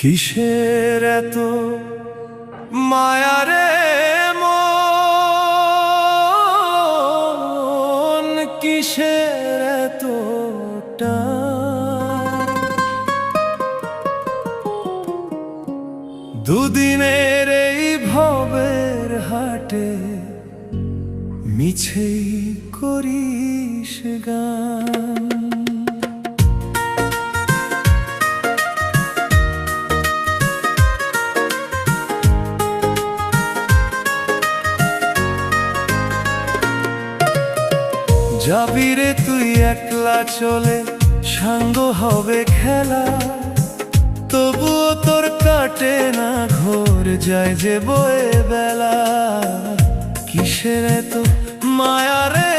কিসের এত মায়া রে মন, কিসের এত টান? দুদিনের এই ভবের হাটে মিছেই করিস গান। যাবি রে তুই একলা চলে, সাঙ্গ হবে খেলা, তবুও তোর কাটে না ঘোর, যায় যে বয়ে বেলা। কিসের এত মায়া রে